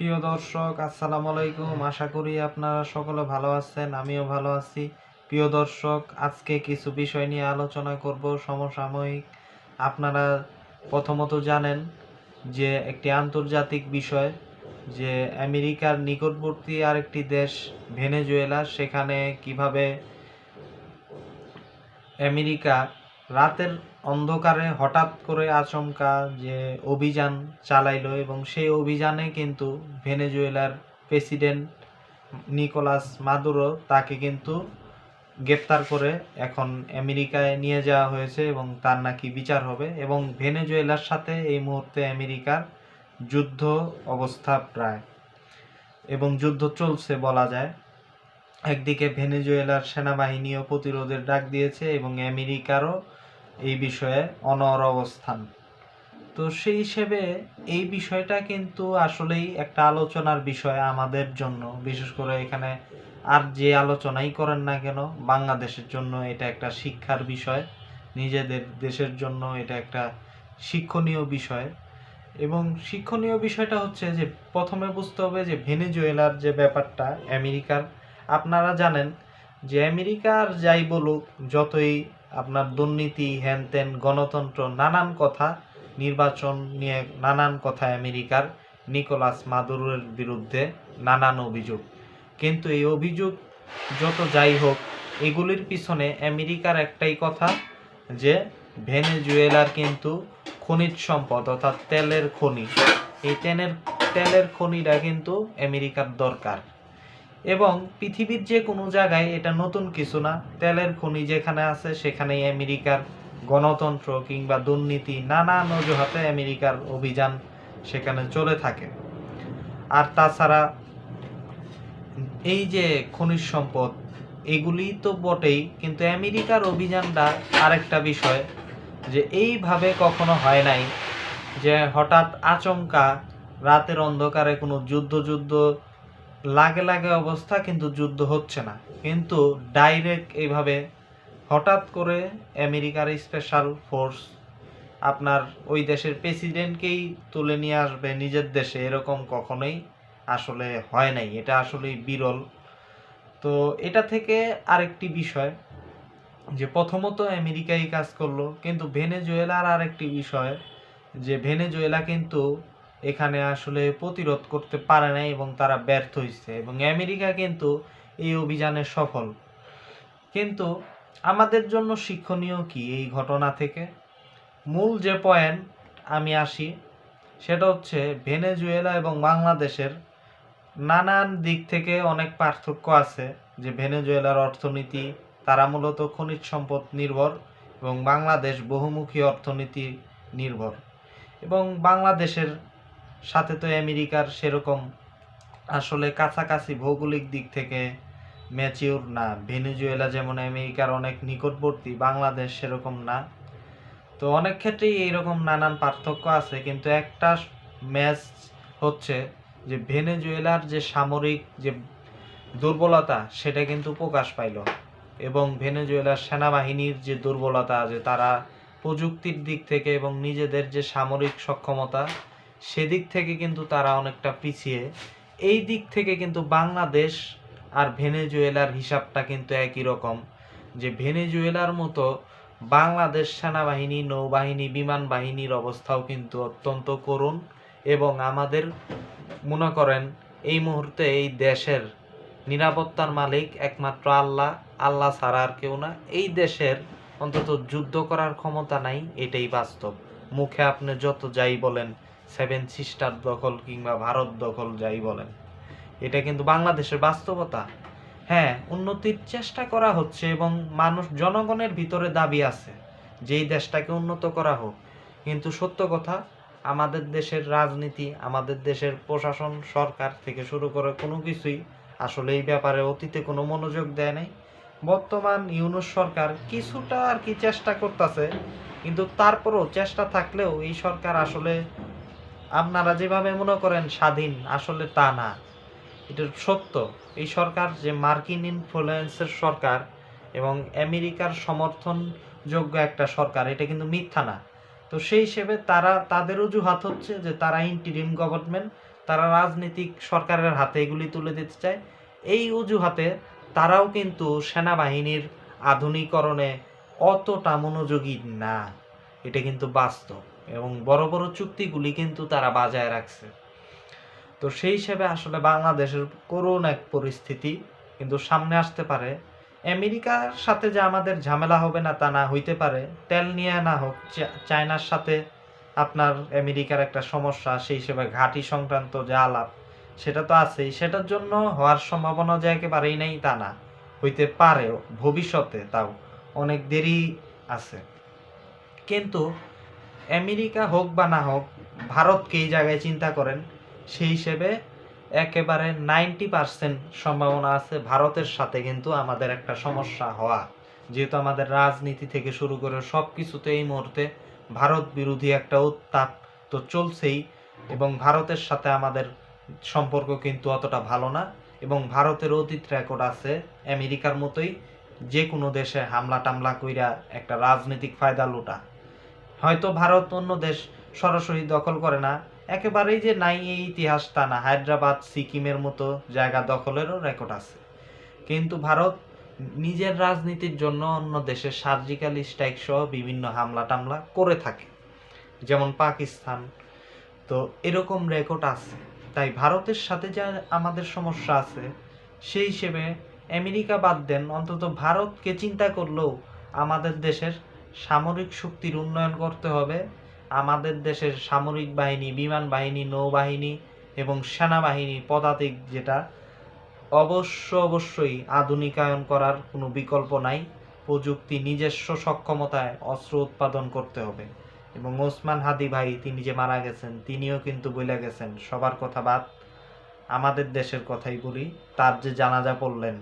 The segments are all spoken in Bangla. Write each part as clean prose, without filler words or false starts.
প্রিয় দর্শক, আসসালামু আলাইকুম। আশা করি আপনারা সকলে ভালো আছেন, আমিও ভালো আছি। প্রিয় দর্শক, আজকে কিছু বিষয় নিয়ে আলোচনা করব সমসাময়িক। আপনারা প্রথমত জানেন যে একটি আন্তর্জাতিক বিষয়, যে আমেরিকার নিকটবর্তী আরেকটি দেশ ভেনেজুয়েলা, সেখানে কিভাবে আমেরিকা রাতের অন্ধকারে হঠাৎ করে আচমকা যে অভিযান চালাইলো, এবং সেই অভিযানে কিন্তু ভেনেজুয়েলার প্রেসিডেন্ট নিকোলাস মাদুরো তাকে কিন্তু গ্রেপ্তার করে এখন আমেরিকায় নিয়ে যাওয়া হয়েছে এবং তার নাকি বিচার হবে। এবং ভেনেজুয়েলার সাথে এই মুহূর্তে আমেরিকার যুদ্ধ অবস্থা প্রায়, এবং যুদ্ধ চলছে বলা যায়। একদিকে ভেনেজুয়েলার সেনাবাহিনীও প্রতিরোধের ডাক দিয়েছে এবং আমেরিকারও এই বিষয়ে অনড় অবস্থান। তো সেই হিসেবে এই বিষয়টা কিন্তু আসলেই একটা আলোচনার বিষয় আমাদের জন্য, বিশেষ করে এখানে আর যে আলোচনাই করেন না কেন, বাংলাদেশের জন্য এটা একটা শিক্ষার বিষয়, নিজেদের দেশের জন্য এটা একটা শিক্ষণীয় বিষয়। এবং শিক্ষণীয় বিষয়টা হচ্ছে যে প্রথমে বুঝতে হবে যে ভেনেজুয়েলার যে ব্যাপারটা আমেরিকার, আপনারা জানেন যে আমেরিকার যাই বলুক, যতই আপনার দুর্নীতি হ্যান ত্যান গণতন্ত্র নানান কথা, নির্বাচন নিয়ে নানান কথা, আমেরিকার নিকোলাস মাদুরোর বিরুদ্ধে নানান অভিযোগ, কিন্তু এই অভিযোগ যত যাই হোক, এগুলির পিছনে আমেরিকার একটাই কথা, যে ভেনেজুয়েলার কিন্তু খনিজ সম্পদ অর্থাৎ তেলের খনি, এই তেলের খনিটা কিন্তু আমেরিকার দরকার। এবং পৃথিবীর যে কোনো জায়গায় এটা নতুন কিছু না, তেলের খনি যেখানে আছে সেখানেই আমেরিকার গণতন্ত্র কিংবা দুর্নীতি নানান অজুহাতে আমেরিকার অভিযান সেখানে চলে থাকে। আর তাছাড়া এই যে খনিজ সম্পদ, এগুলি তো বটেই, কিন্তু আমেরিকার অভিযানটা আরেকটা বিষয়, যে এইভাবে কখনো হয় নাই যে হঠাৎ আচমকা রাতের অন্ধকারে কোনো যুদ্ধ লাগে লাগে অবস্থা, কিন্তু যুদ্ধ হচ্ছে না, কিন্তু ডাইরেক্ট এইভাবে হঠাৎ করে আমেরিকার স্পেশাল ফোর্স আপনার ওই দেশের প্রেসিডেন্টকেই তুলে নিয়ে আসবে নিজের দেশে, এরকম কখনোই আসলে হয় নাই, এটা আসলেই বিরল। তো এটা থেকে আরেকটি বিষয়, যে প্রথমত আমেরিকাই কাজ করলো, কিন্তু ভেনেজুয়েলার আরেকটি বিষয়, যে ভেনেজুয়েলা কিন্তু এখানে আসলে প্রতিরোধ করতে পারে নাই এবং তারা ব্যর্থ হয়েছে, এবং আমেরিকা কিন্তু এই অভিযানে সফল। কিন্তু আমাদের জন্য শিক্ষণীয় কি এই ঘটনা থেকে? মূল যে পয়েন্ট আমি আসি, সেটা হচ্ছে ভেনেজুয়েলা এবং বাংলাদেশের নানান দিক থেকে অনেক পার্থক্য আছে। যে ভেনেজুয়েলার অর্থনীতি, তারা মূলত খনিজ সম্পদ নির্ভর, এবং বাংলাদেশ বহুমুখী অর্থনীতি নির্ভর। এবং বাংলাদেশের সাথে তো আমেরিকার সেরকম আসলে কাছাকাছি ভৌগোলিক দিক থেকে ম্যাচিউর না। ভেনেজুয়েলা যেমন আমেরিকার অনেক নিকটবর্তী, বাংলাদেশ সেরকম না। তো অনেক ক্ষেত্রেই এইরকম নানান পার্থক্য আছে, কিন্তু একটা ম্যাচ হচ্ছে যে ভেনেজুয়েলার যে সামরিক যে দুর্বলতা, সেটা কিন্তু প্রকাশ পাইল, এবং ভেনেজুয়েলার সেনাবাহিনীর যে দুর্বলতা, যে তারা প্রযুক্তির দিক থেকে এবং নিজেদের যে সামরিক সক্ষমতা, সেদিক থেকে কিন্তু তারা অনেকটা পিছিয়ে। এই দিক থেকে কিন্তু বাংলাদেশ আর ভেনেজুয়েলার হিসাবটা কিন্তু একই রকম, যে ভেনেজুয়েলার মতো বাংলাদেশ সেনাবাহিনী, নৌবাহিনী, বিমান বাহিনীর অবস্থাও কিন্তু অত্যন্ত করুণ। এবং আমাদের মনে করেন এই মুহূর্তে এই দেশের নিরাপত্তার মালিক একমাত্র আল্লাহ, আল্লাহ ছাড়া আর কেউ না। এই দেশের অন্তত যুদ্ধ করার ক্ষমতা নাই, এটাই বাস্তব। মুখে আপনি যত যাই বলেন, সেভেন সিস্টার দখল কিংবা ভারত দখল যাই বলেন, এটা কিন্তু বাংলাদেশের বাস্তবতা। হ্যাঁ, উন্নতির চেষ্টা করা হচ্ছে এবং মানুষ, জনগণের ভিতরে দাবি আছে যে এই দেশটাকে উন্নত করা হোক, কিন্তু সত্য কথা, আমাদের দেশের রাজনীতি, আমাদের দেশের প্রশাসন, সরকার থেকে শুরু করে কোনো কিছুই আসলে এই ব্যাপারে অতীতে কোনো মনোযোগ দেয় নাই। বর্তমান ইউনূস সরকার কিছুটা আর কি চেষ্টা করতেছে, কিন্তু তারপরও চেষ্টা থাকলেও এই সরকার আসলে আপনারা যেভাবে মনে করেন স্বাধীন, আসলে তা না। এটা সত্য, এই সরকার যে মার্কিন ইনফ্লুয়েন্সের সরকার এবং আমেরিকার সমর্থনযোগ্য একটা সরকার, এটা কিন্তু মিথ্যা না। তো সেই হিসেবে তাদের অজুহাত হচ্ছে যে তারা ইন্টিরিম গভর্নমেন্ট, তারা রাজনৈতিক সরকারের হাতে এগুলি তুলে দিতে চায়। এই অজুহাতে তারাও কিন্তু সেনাবাহিনীর আধুনিকরণে অতটা মনোযোগী না, এটা কিন্তু বাস্তব। এবং বড় বড় চুক্তিগুলি কিন্তু তারা বজায় রাখছে। তো সেই হিসেবে আসলে বাংলাদেশের করুণ এক পরিস্থিতি কিন্তু সামনে আসতে পারে। আমেরিকার সাথে যে আমাদের ঝামেলা হবে না তা না, হইতে পারে তেল নিয়ে না হোক, চায়নার সাথে আপনার আমেরিকার একটা সমস্যা, সেই হিসেবে ঘাঁটি সংক্রান্ত যে আলাপ সেটা তো আছেই, সেটার জন্য হওয়ার সম্ভাবনা যে একেবারেই নেই তা না, হইতে পারেও ভবিষ্যতে, তাও অনেক দেরি আছে। কিন্তু আমেরিকা হোক বা না হোক, ভারতকে এই জায়গায় চিন্তা করেন, সেই হিসেবে একেবারে 90% সম্ভাবনা আছে ভারতের সাথে কিন্তু আমাদের একটা সমস্যা হওয়া, যেহেতু আমাদের রাজনীতি থেকে শুরু করে সব কিছুতে এই মুহূর্তে ভারত বিরোধী একটা উত্তাপ তো চলছেই। এবং ভারতের সাথে আমাদের সম্পর্ক কিন্তু অতটা ভালো না, এবং ভারতের অতীত রেকর্ড আছে আমেরিকার মতোই যে কোনো দেশে হামলা টামলা কইরা একটা রাজনৈতিক ফায়দা লুটা। হয়তো ভারত অন্য দেশ সরাসরি দখল করে না, একেবারেই যে নাই এই ইতিহাস তা না, হায়দ্রাবাদ সিকিমের মতো জায়গা দখলেরও রেকর্ড আছে। কিন্তু ভারত নিজের রাজনীতির জন্য অন্য দেশের সার্জিক্যাল স্ট্রাইক সহ বিভিন্ন হামলা টামলা করে থাকে, যেমন পাকিস্তান। তো এরকম রেকর্ড আছে। তাই ভারতের সাথে যা আমাদের সমস্যা আছে, সেই হিসেবে আমেরিকা বাদ দেন, অন্তত ভারতকে চিন্তা করলেও আমাদের দেশের সামরিক শক্তির উন্নয়ন করতে হবে। আমাদের দেশের সামরিক বাহিনী, বিমান বাহিনী, নৌবাহিনী এবং সেনাবাহিনী পদাতিক যেটা, অবশ্যই আধুনিকায়ন করার কোনো বিকল্প নাই। প্রযুক্তি নিজস্ব সক্ষমতায় অস্ত্র উৎপাদন করতে হবে। এবং ওসমান হাদি ভাই, তিনি যে মারা গেছেন, তিনিও কিন্তু বলে গেছেন, সবার কথা বাদ, আমাদের দেশের কথাই বলি, তার যে জানাজা পড়লেন,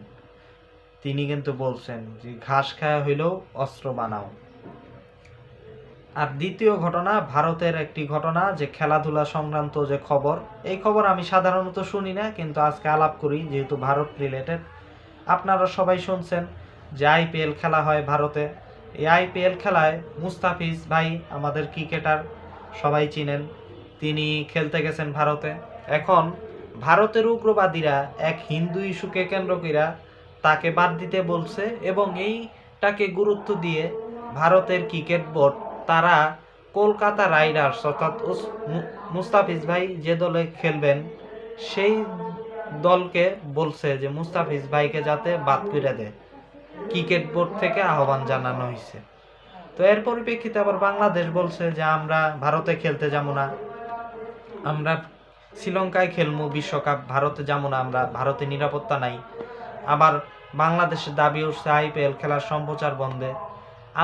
তিনি কিন্তু বলছেন যে ঘাস খায়া হইলেও অস্ত্র বানাও। আর দ্বিতীয় ঘটনা, ভারতের একটি ঘটনা, যে খেলাধুলা সংক্রান্ত যে খবর, এই খবর আমি সাধারণত শুনি না, কিন্তু আজকে আলাপ করি যেহেতু ভারত রিলেটেড। আপনারা সবাই শুনছেন যে আইপিএল খেলা হয় ভারতে। এই আইপিএল খেলায় মুস্তাফিজ ভাই, আমাদের ক্রিকেটার, সবাই চিনেন, তিনি খেলতে গেছেন ভারতে। এখন ভারতের উগ্রবাদীরা এক হিন্দু ইস্যুকে কেন্দ্র কইরা তাকে বাদ দিতে বলছে, এবং এইটাকে গুরুত্ব দিয়ে ভারতের ক্রিকেট বোর্ড, তারা কলকাতা রাইডার্স অর্থাৎ মুস্তাফিজ ভাই যে দলে খেলবেন সেই দলকে বলছে যে মুস্তাফিজ ভাইকে যাতে বাদ করে দেয়, ক্রিকেট বোর্ড থেকে আহ্বান জানানো হয়েছে। তো এর পরিপ্রেক্ষিতে আবার বাংলাদেশ বলছে যে আমরা ভারতে খেলতে যাবো না, আমরা শ্রীলঙ্কায় খেলবো বিশ্বকাপ, ভারতে যাবো না, আমরা ভারতে নিরাপত্তা নাই। আবার বাংলাদেশের দাবি উঠছে আইপিএল খেলার সম্প্রচার বন্ধে।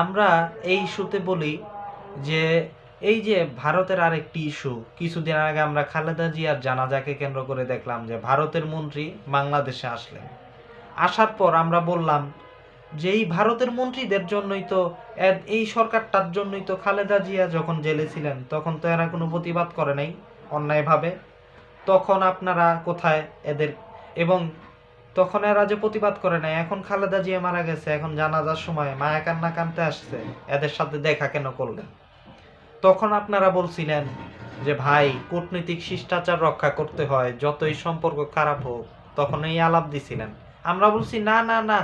আমরা এই ইস্যুতে বলি যে এই যে ভারতের আরেকটি ইস্যু, কিছুদিন আগে আমরা খালেদা জিয়ার জানাজাকে কেন্দ্র করে দেখলাম যে ভারতের মন্ত্রী বাংলাদেশে আসলেন। আসার পর আমরা বললাম যে এই ভারতের মন্ত্রীদের জন্যই তো, এই সরকারটার জন্যই তো খালেদা জিয়া যখন জেলে ছিলেন তখন তো এরা কোনো প্রতিবাদ করে নাই অন্যায়ভাবে। তখন আপনারা কোথায় এদের, এবং তখন এরা যে প্রতিবাদ করে নাই, এখন খালেদা জিয়া মারা গেছে, এখন জানাজার সময় মায়া কান্না কানতে আসছে, এদের সাথে দেখা কেন করলেন? তখন আপনারা বলছিলেন যে ভাই, কূটনৈতিক শিষ্টাচার রক্ষা করতে হয় যতই সম্পর্ক খারাপ হোক, তখন এই আলাপ দিছিলেন। আমরা বলছি না না না,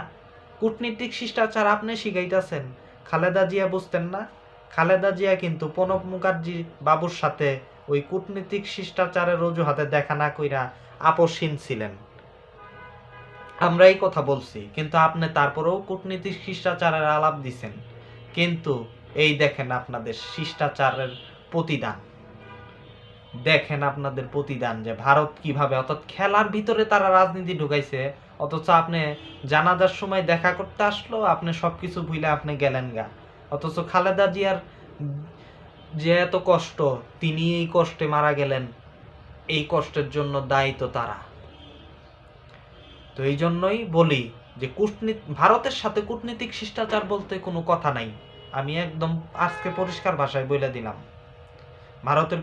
কূটনৈতিক শিষ্টাচার আপনি শিখাইতেছেন, খালেদা জিয়া বুঝতেন না? খালেদা জিয়া কিন্তু প্রণব মুখার্জি বাবুর সাথে ওই কূটনৈতিক শিষ্টাচারের অজুহাতে দেখা না কইরা আপসহীন ছিলেন। আমরা এই কথা বলছি, কিন্তু আপনি তারপরেও কূটনৈতিক শিষ্টাচারের আলাপ দিছেন। কিন্তু এই দেখেন আপনাদের শিষ্টাচারের প্রতিদান, দেখেন আপনাদের প্রতিদান, যে ভারত কিভাবে, অর্থাৎ খেলার ভিতরে তারা রাজনীতি ঢুকাইছে, অথচ আপনি জানাজার সময় দেখা করতে আসলো, আপনি সবকিছু ভুলে আপনি গেলেন গা। অথচ খালেদা জিয়ার যে এত কষ্ট, তিনি এই কষ্টে মারা গেলেন, এই কষ্টের জন্য দায়ী তো তারা। তো এই জন্যই বলি যে ভারতের সাথে কূটনীতিক শিষ্টাচার বলতে কোনো কথা নাই। আমি একদম আজকে পরিষ্কার ভাষায় বলে দিলাম, ভারতের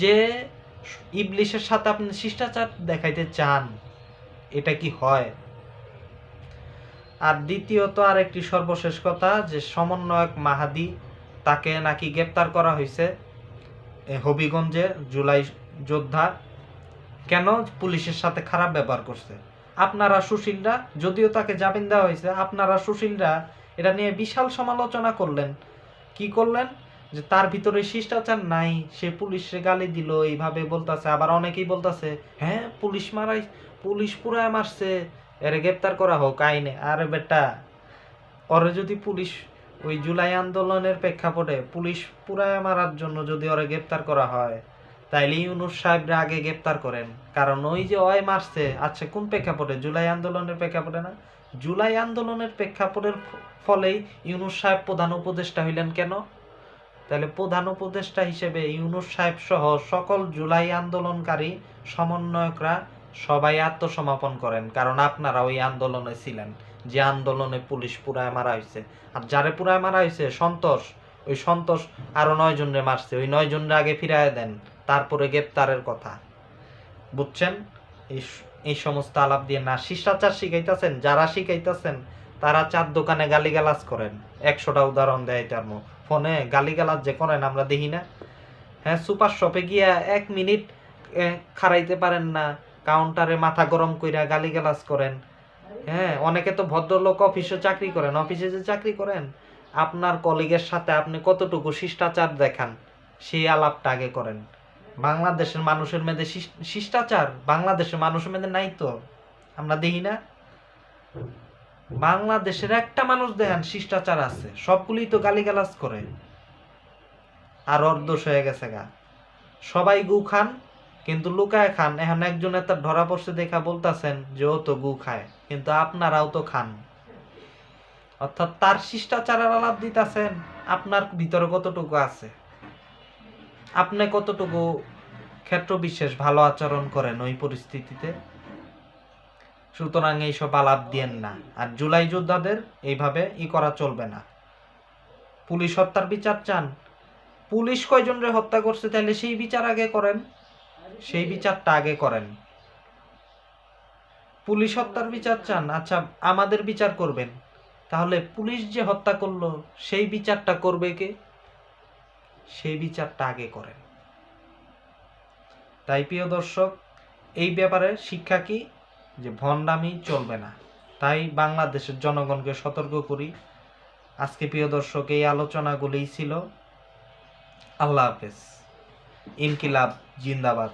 যে ইবলিশের সাথে আপনি শিষ্টাচার দেখাইতে চান, এটা কি হয়? আর দ্বিতীয়ত আর একটি সর্বশেষ কথা, যে সমন্বয়ক মাহাদি, তাকে নাকি গ্রেপ্তার করা হয়েছে হবিগঞ্জে জুলাই যোদ্ধা কেন পুলিশের সাথে খারাপ ব্যবহার করছে। আপনারা সুশীলরা, যদিও তাকে জামিন দেওয়া হয়েছে, আপনারা সুশীলরা এটা নিয়ে বিশাল সমালোচনা করলেন। কি করলেন? যে তার ভিতরে শিষ্টাচার নাই, সে পুলিশে গালি দিল, এইভাবে বলতেছে। আবার অনেকেই বলতেছে হ্যাঁ পুলিশ পুরায় মারছে, এরে গ্রেপ্তার করা হোক আইনে। আরে বেটা, ওরে যদি পুলিশ ওই জুলাই আন্দোলনের প্রেক্ষাপটে পুলিশ পুরায় মারার জন্য যদি ওরে গ্রেপ্তার করা হয়, তাইলে ইউনূস সাহেবরা আগে গ্রেপ্তার করেন। কারণ ওই যে ওই মারছে, আচ্ছা কোন প্রেক্ষাপটে? জুলাই আন্দোলনের প্রেক্ষাপটে না? জুলাই আন্দোলনের প্রেক্ষাপটের ফলেই ইউনূস সাহেব প্রধান উপদেষ্টা হইলেন কেন? তাহলে প্রধান উপদেষ্টা হিসেবে ইউনূস সাহেব সহ সকল জুলাই আন্দোলনকারী সমন্বয়করা সবাই আত্মসমর্পণ করেন, কারণ আপনারা ওই আন্দোলনে ছিলেন, যে আন্দোলনে পুলিশ পুরায় মারা হয়েছে। আর যারে পুরায় মারা হয়েছে সন্তোষ, ওই সন্তোষ আরো 9 জনরে মারছে, ওই 9 জনরে আগে ফিরায় দেন, তারপরে গ্রেপ্তারের কথা। বুঝছেন? এই সমস্ত আলাপ দিয়ে না শিষ্টাচার শিখাইতেছেন। যারা শিখাইতেছেন তারা চার দোকানে গালিগালাজ করেন। 100টা উদাহরণ দেয় তার ফোনে গালিগালাজ যে করেন আমরা দেখি না? হ্যাঁ, সুপার শপে গিয়া 1 মিনিট খাড়াইতে পারেন না, কাউন্টারে মাথা গরম কইরা গালিগালাজ করেন। হ্যাঁ, অনেকে তো ভদ্রলোক অফিসে চাকরি করেন, অফিসে যে চাকরি করেন, আপনার কলিগের সাথে আপনি কতটুকু শিষ্টাচার দেখান সেই আলাপটা আগে করেন। বাংলাদেশের মানুষের মধ্যে শিষ্টাচার বাংলাদেশের মানুষের মধ্যে নাই তো, আমরা দেখি না? বাংলাদেশের একটা মানুষ দেখেন শিষ্টাচার আছে, সবগুলি তো গালিগালাজ করে। আর অর্ধশ হয়ে গেছে গা, সবাই গু খান কিন্তু লুকায় খান। এখন একজনের তার ধরা পড়ছে দেখা বলতেছেন যে ও তো গু খায়, কিন্তু আপনারাও তো খান। অর্থাৎ তার শিষ্টাচারের আলাপ দিতেছেন, আপনার ভিতরে কতটুকু আছে, আপনি কতটুকু ক্ষেত্র বিশেষ ভালো আচরণ করেন ওই পরিস্থিতিতে। সুতরাং এইসব আলাপ দিয়েন না। আর জুলাই যোদ্ধাদের এইভাবে করা চলবে না। পুলিশ হত্যার বিচার চান, পুলিশ কয়জনরে হত্যা করছে তাহলে সেই বিচার আগে করেন, সেই বিচারটা আগে করেন। পুলিশ হত্যার বিচার চান, আচ্ছা আমাদের বিচার করবেন, তাহলে পুলিশ যে হত্যা করলো সেই বিচারটা করবে কে? সেই বিচারটা আগে করেন। তাই প্রিয় দর্শক, এই ব্যাপারে শিক্ষা কি? যে ভণ্ডামি চলবে না। তাই বাংলাদেশের জনগণকে সতর্ক করি। আজকে প্রিয় দর্শক এই আলোচনাগুলোই ছিল। আল্লাহ হাফেজ। ইনকিলাব জিন্দাবাদ।